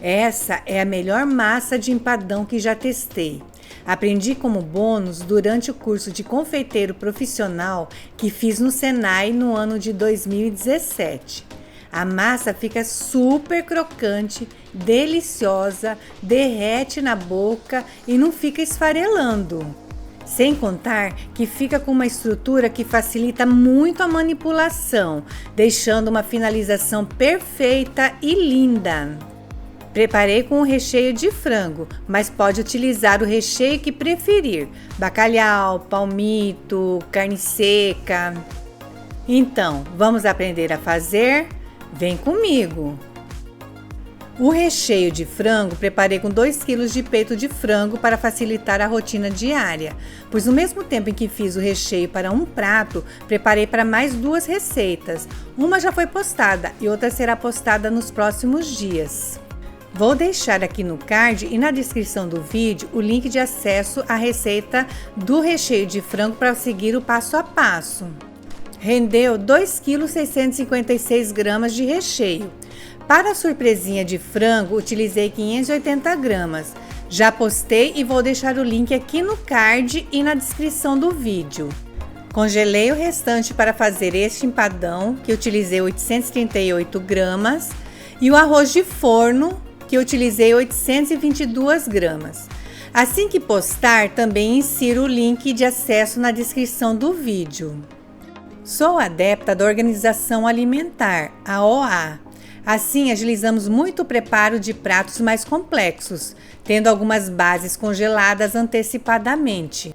Essa é a melhor massa de empadão que já testei. Aprendi como bônus durante o curso de confeiteiro profissional que fiz no Senai no ano de 2017. A massa fica super crocante, deliciosa, derrete na boca e não fica esfarelando. Sem contar que fica com uma estrutura que facilita muito a manipulação, deixando uma finalização perfeita e linda. Preparei com o recheio de frango, mas pode utilizar o recheio que preferir: bacalhau, palmito, carne seca. Então, vamos aprender a fazer? Vem comigo! O recheio de frango preparei com 2 kg de peito de frango para facilitar a rotina diária, pois no mesmo tempo em que fiz o recheio para um prato, preparei para mais 2 receitas. Uma já foi postada e outra será postada nos próximos dias. Vou deixar aqui no card e na descrição do vídeo o link de acesso à receita do recheio de frango para seguir o passo a passo. Rendeu 2,656 kg de recheio. Para a surpresinha de frango, utilizei 580 gramas. Já postei e vou deixar o link aqui no card e na descrição do vídeo. Congelei o restante para fazer este empadão, que utilizei 838 gramas, e o arroz de forno, que utilizei 822 gramas. Assim que postar, também insiro o link de acesso na descrição do vídeo. Sou adepta da Organização Alimentar, a OA. Assim, agilizamos muito o preparo de pratos mais complexos, tendo algumas bases congeladas antecipadamente.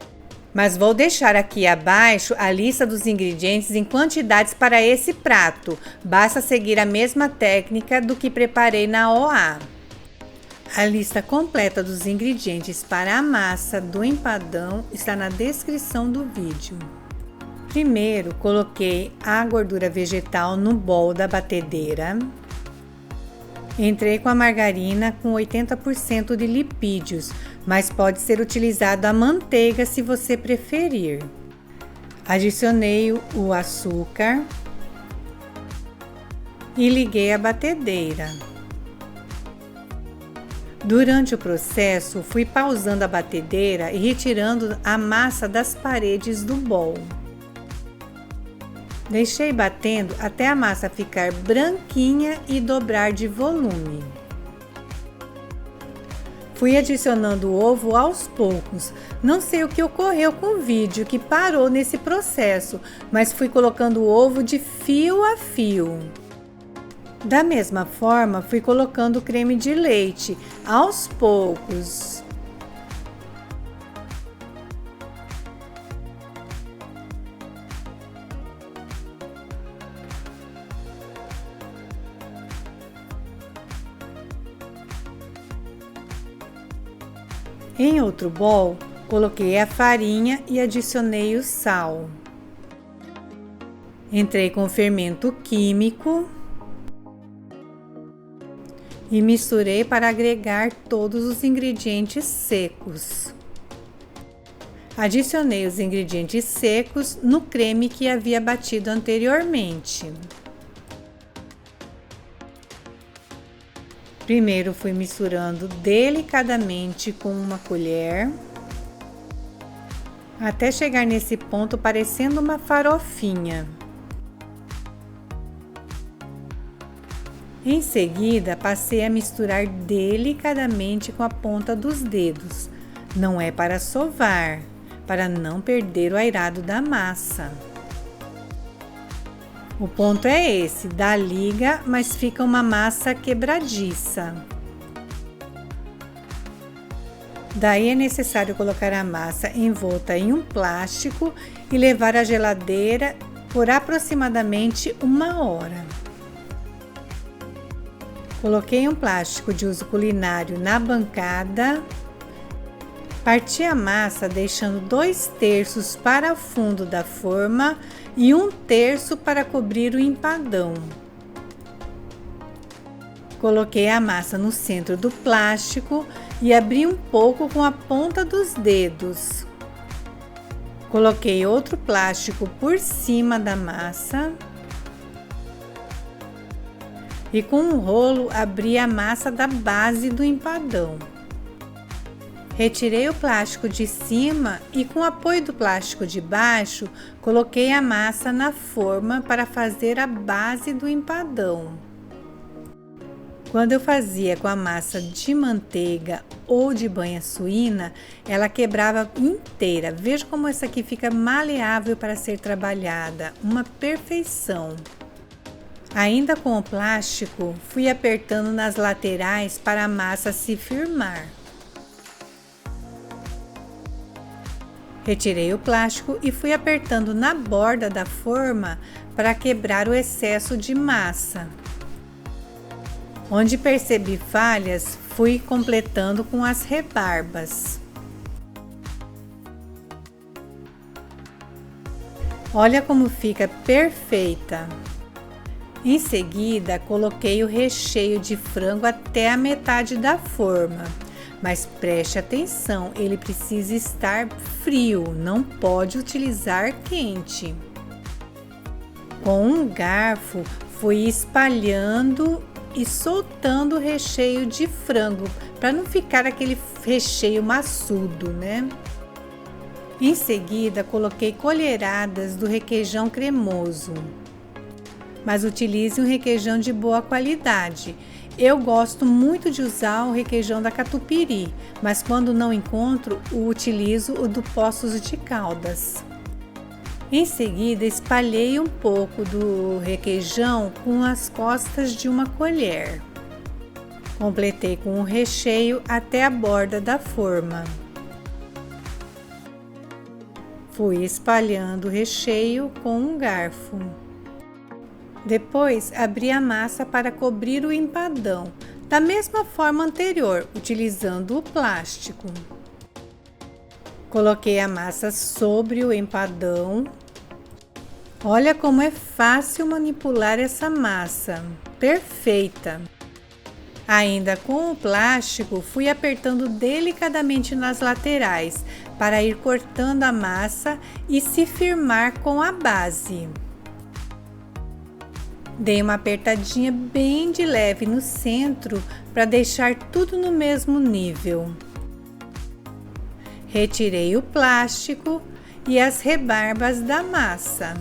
Mas vou deixar aqui abaixo a lista dos ingredientes em quantidades para esse prato. Basta seguir a mesma técnica do que preparei na OA. A lista completa dos ingredientes para a massa do empadão está na descrição do vídeo. Primeiro, coloquei a gordura vegetal no bowl da batedeira. Entrei com a margarina com 80% de lipídios, mas pode ser utilizado a manteiga se você preferir. Adicionei o açúcar e liguei a batedeira. Durante o processo, fui pausando a batedeira e retirando a massa das paredes do bowl. Deixei batendo até a massa ficar branquinha e dobrar de volume. Fui adicionando o ovo aos poucos. Não sei o que ocorreu com o vídeo que parou nesse processo, mas fui colocando o ovo de fio a fio. Da mesma forma, fui colocando o creme de leite aos poucos. Em outro bowl, coloquei a farinha e adicionei o sal. Entrei com o fermento químico e misturei para agregar todos os ingredientes secos. Adicionei os ingredientes secos no creme que havia batido anteriormente. Primeiro fui misturando delicadamente com uma colher, até chegar nesse ponto parecendo uma farofinha. Em seguida, passei a misturar delicadamente com a ponta dos dedos. Não é para sovar, para não perder o airado da massa. O ponto é esse, dá liga, mas fica uma massa quebradiça. Daí é necessário colocar a massa envolta em um plástico e levar à geladeira por aproximadamente 1 hora. Coloquei um plástico de uso culinário na bancada. Parti a massa deixando 2/3 para o fundo da forma e 1/3 para cobrir o empadão. Coloquei a massa no centro do plástico e abri um pouco com a ponta dos dedos. Coloquei outro plástico por cima da massa e com um rolo abri a massa da base do empadão. Retirei o plástico de cima e, com o apoio do plástico de baixo, coloquei a massa na forma para fazer a base do empadão. Quando eu fazia com a massa de manteiga ou de banha suína, ela quebrava inteira. Veja como essa aqui fica maleável para ser trabalhada, uma perfeição. Ainda com o plástico, fui apertando nas laterais para a massa se firmar. Retirei o plástico e fui apertando na borda da forma para quebrar o excesso de massa. Onde percebi falhas, fui completando com as rebarbas. Olha como fica perfeita! Em seguida, coloquei o recheio de frango até a metade da forma. Mas preste atenção, ele precisa estar frio, não pode utilizar quente. Com um garfo, fui espalhando e soltando o recheio de frango, para não ficar aquele recheio maçudo, né? Em seguida, coloquei colheradas do requeijão cremoso. Mas utilize um requeijão de boa qualidade. Eu gosto muito de usar o requeijão da Catupiry, mas quando não encontro, utilizo o do Poços de Caldas. Em seguida, espalhei um pouco do requeijão com as costas de uma colher. Completei com o recheio até a borda da forma. Fui espalhando o recheio com um garfo. Depois, abri a massa para cobrir o empadão, da mesma forma anterior, utilizando o plástico. Coloquei a massa sobre o empadão. Olha como é fácil manipular essa massa, perfeita! Ainda com o plástico, fui apertando delicadamente nas laterais, para ir cortando a massa e se firmar com a base. Dei uma apertadinha bem de leve no centro para deixar tudo no mesmo nível. Retirei o plástico e as rebarbas da massa.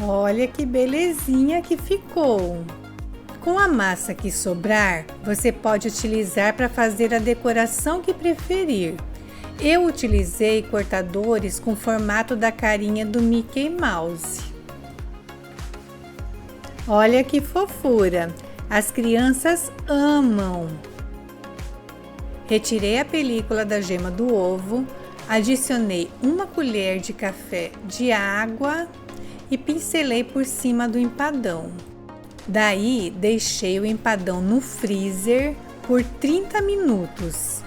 Olha que belezinha que ficou! Com a massa que sobrar, você pode utilizar para fazer a decoração que preferir. Eu utilizei cortadores com formato da carinha do Mickey Mouse. Olha que fofura! As crianças amam! Retirei a película da gema do ovo, adicionei uma colher de café de água e pincelei por cima do empadão. Daí, deixei o empadão no freezer por 30 minutos.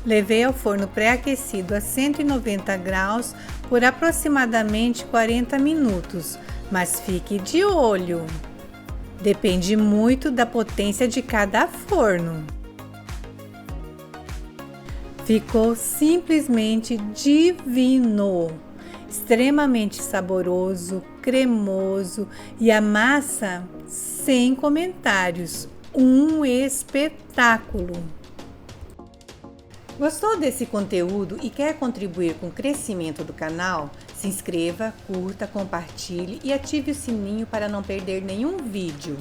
Levei ao forno pré-aquecido a 190 graus por aproximadamente 40 minutos. Mas fique de olho, depende muito da potência de cada forno. Ficou simplesmente divino, extremamente saboroso, cremoso e a massa sem comentários, um espetáculo! Gostou desse conteúdo e quer contribuir com o crescimento do canal? Se inscreva, curta, compartilhe e ative o sininho para não perder nenhum vídeo.